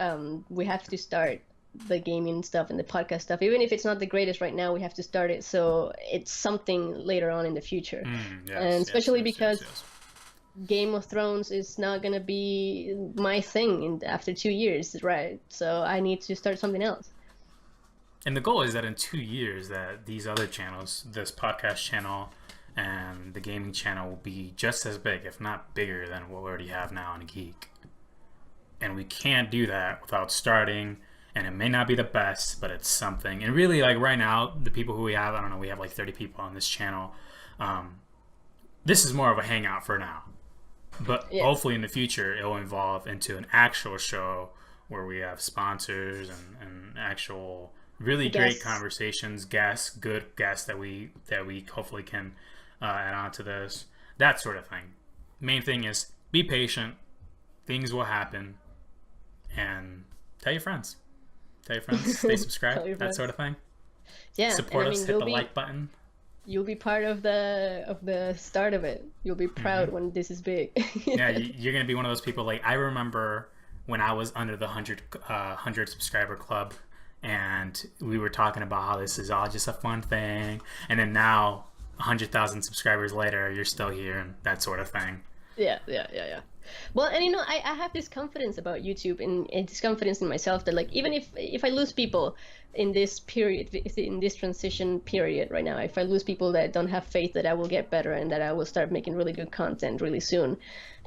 we have to start the gaming stuff and the podcast stuff. Even if it's not the greatest right now, we have to start it so it's something later on in the future. And especially because Game of Thrones is not gonna be my thing after 2 years, right? So I need to start something else. And the goal is that in 2 years that these other channels, this podcast channel and the gaming channel, will be just as big, if not bigger, than what we already have now on Geek. And we can't do that without starting, and it may not be the best, but it's something. And really, like right now, the people who we have, I don't know, we have like 30 people on this channel. This is more of a hangout for now. But hopefully in the future, it will evolve into an actual show where we have sponsors and actual really great conversations, good guests that we hopefully can add on to this, that sort of thing. Main thing is be patient. Things will happen, and tell your friends. Stay subscribed, that sort of thing. Yeah, support us. Hit the like button. You'll be part of the start of it. You'll be proud when this is big. Yeah, you're gonna be one of those people. Like I remember when I was under the 100 subscriber club, and we were talking about how this is all just a fun thing, and then now 100,000 subscribers later, you're still here and that sort of thing. Yeah. Well, and I have this confidence about YouTube and this confidence in myself that like even if I lose people in this period, in this transition period right now, if I lose people that don't have faith that I will get better and that I will start making really good content really soon,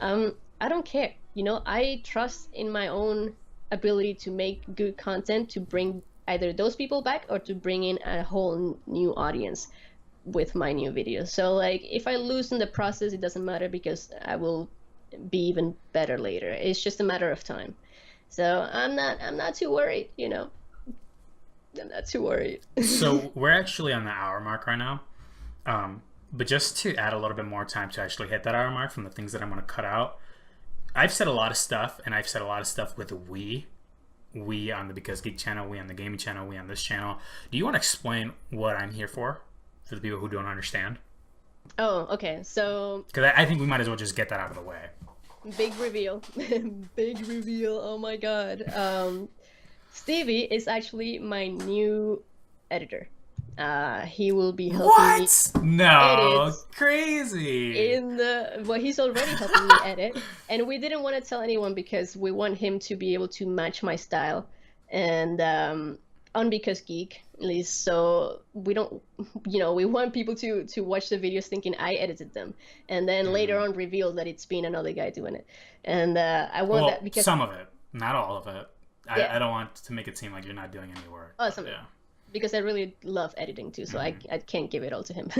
I don't care. I trust in my own ability to make good content to bring either those people back or to bring in a whole new audience with my new videos. So like if I lose in the process, it doesn't matter because I will be even better later. It's just a matter of time. So I'm not too worried, I'm not too worried. So we're actually on the hour mark right now. But just to add a little bit more time to actually hit that hour mark from the things that I'm going to cut out, I've said a lot of stuff, and I've said a lot of stuff with we on the Because Geek channel, we on the gaming channel, we on this channel. Do you want to explain what I'm here for the people who don't understand? Oh, okay. So because I think we might as well just get that out of the way. Big reveal. Big reveal. Oh my god. Stevie is actually my new editor. He will be helping me edit crazy. He's already helping me edit, and we didn't want to tell anyone because we want him to be able to match my style, and on Because Geek at least, so we don't, we want people to watch the videos thinking I edited them, and then later on reveal that it's been another guy doing it, and I want that because some of it, not all of it. I don't want to make it seem like you're not doing any work. Oh, some of it. Because I really love editing too, so I can't give it all to him.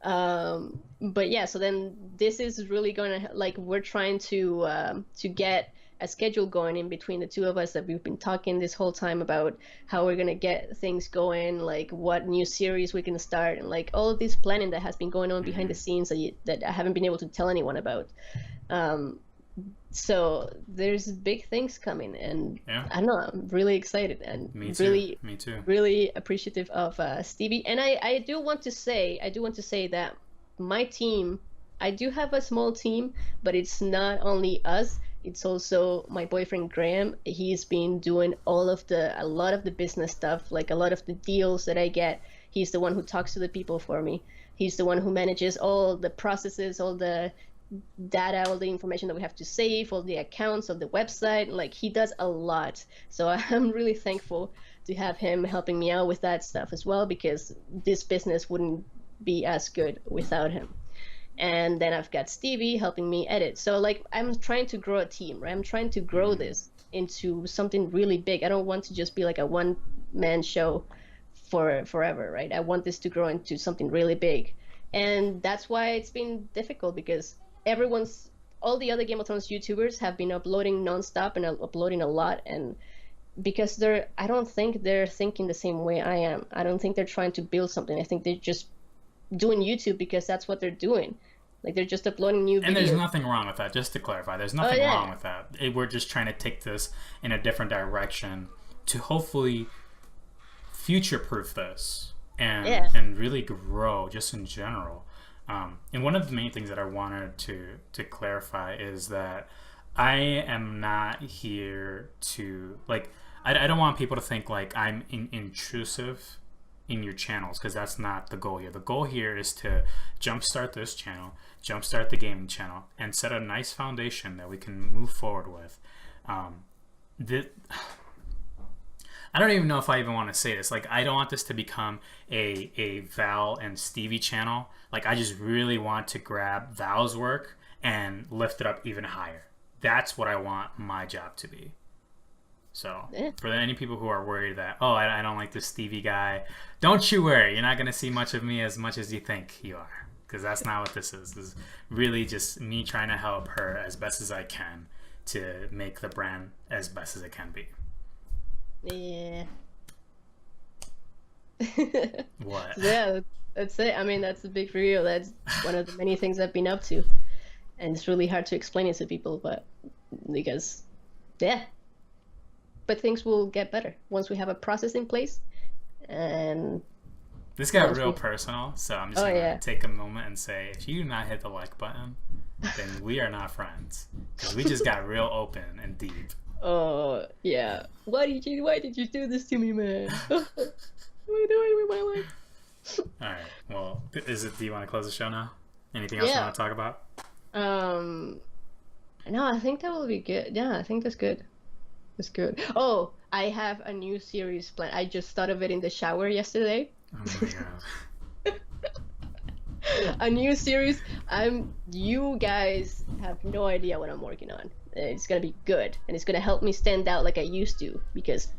Right. But yeah, so then this is really gonna we're trying to get a schedule going in between the two of us that we've been talking this whole time about how we're gonna get things going, like what new series we can start, and like all of this planning that has been going on behind the scenes that I haven't been able to tell anyone about. So there's big things coming, and I don't know, I'm really excited and Me too. really appreciative of Stevie. And I do want to say that my team, I do have a small team, but it's not only us, it's also my boyfriend Graham. He's been doing a lot of the business stuff, like a lot of the deals that I get. He's the one who talks to the people for me. He's the one who manages all the processes, all the data, all the information that we have to save, all the accounts of the website. Like, he does a lot. So I'm really thankful to have him helping me out with that stuff as well, because this business wouldn't be as good without him. And then I've got Stevie helping me edit. So like, I'm trying to grow a team, right? I'm trying to grow this into something really big. I don't want to just be like a one man show for forever, right? I want this to grow into something really big. And that's why it's been difficult, because all the other Game of Thrones YouTubers have been uploading nonstop and uploading a lot, and because I don't think they're thinking the same way I am. I don't think they're trying to build something. I think they're just doing YouTube because that's what they're doing. Like, they're just uploading new videos. And there's nothing wrong with that, just to clarify. There's nothing wrong with that. We're just trying to take this in a different direction to hopefully future-proof this and really grow just in general. And one of the main things that I wanted to clarify is that I am not here to, like, I don't want people to think like I'm intrusive in your channels, because that's not the goal here. The goal here is to jumpstart this channel, jumpstart the gaming channel, and set a nice foundation that we can move forward with. I don't even know if I even want to say this. Like, I don't want this to become a Val and Stevie channel. Like, I just really want to grab Val's work and lift it up even higher. That's what I want my job to be. So, for any people who are worried that, oh, I don't like this Stevie guy, don't you worry. You're not going to see much of me as much as you think you are. Because that's not what this is. This is really just me trying to help her as best as I can to make the brand as best as it can be. Yeah. What? Yeah, that's it. I mean, that's a big reveal. That's one of the many things I've been up to. And it's really hard to explain it to people, but because, yeah. But things will get better once we have a process in place. And this got real personal, so I'm just gonna take a moment and say, if you do not hit the like button, then we are not friends, because we just got real open and deep. Oh yeah, why did you do this to me, man? What are you doing with my life? All right, well, do you want to close the show now? Anything else you want to talk about? No, I think that will be good. Yeah, I think that's good. That's good. Oh, I have a new series planned. I just thought of it in the shower yesterday. Oh my god. A new series. You guys have no idea what I'm working on. It's gonna be good, and it's gonna help me stand out like I used to, because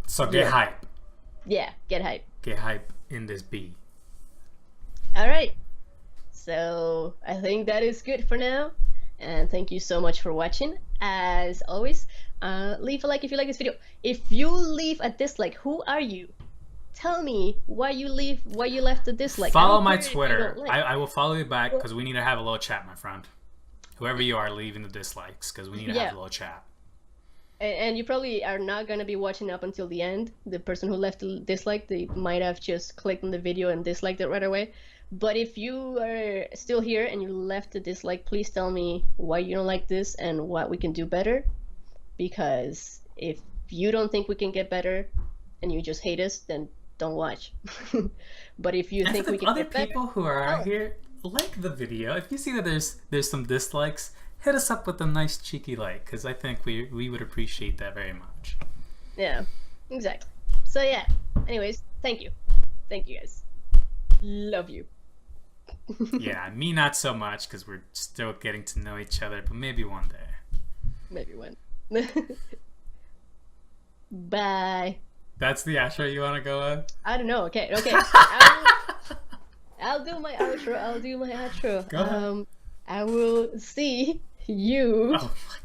so get hype. Yeah, get hype. Get hype in this bee. All right, so I think that is good for now, and thank you so much for watching. As always, leave a like if you like this video. If you leave a dislike, who are you? Tell me why you left a dislike. Follow my Twitter. I will follow you back, because we need to have a little chat, my friend. Whoever you are, leaving the dislikes, because we need to have a little chat. And you probably are not going to be watching up until the end. The person who left the dislike, they might have just clicked on the video and disliked it right away. But if you are still here and you left a dislike, please tell me why you don't like this and what we can do better. Because if you don't think we can get better and you just hate us, then don't watch. But if you think we can get better... other people who are here, like the video. If you see that there's some dislikes, hit us up with a nice cheeky like, because I think we would appreciate that very much. Yeah, exactly. So yeah, anyways, thank you guys, love you. Yeah, me not so much, because we're still getting to know each other, but maybe one day. Maybe one. Bye. That's the outro you want to go with? I don't know. Okay. I'll do my outro. Go ahead. I will see you. Oh my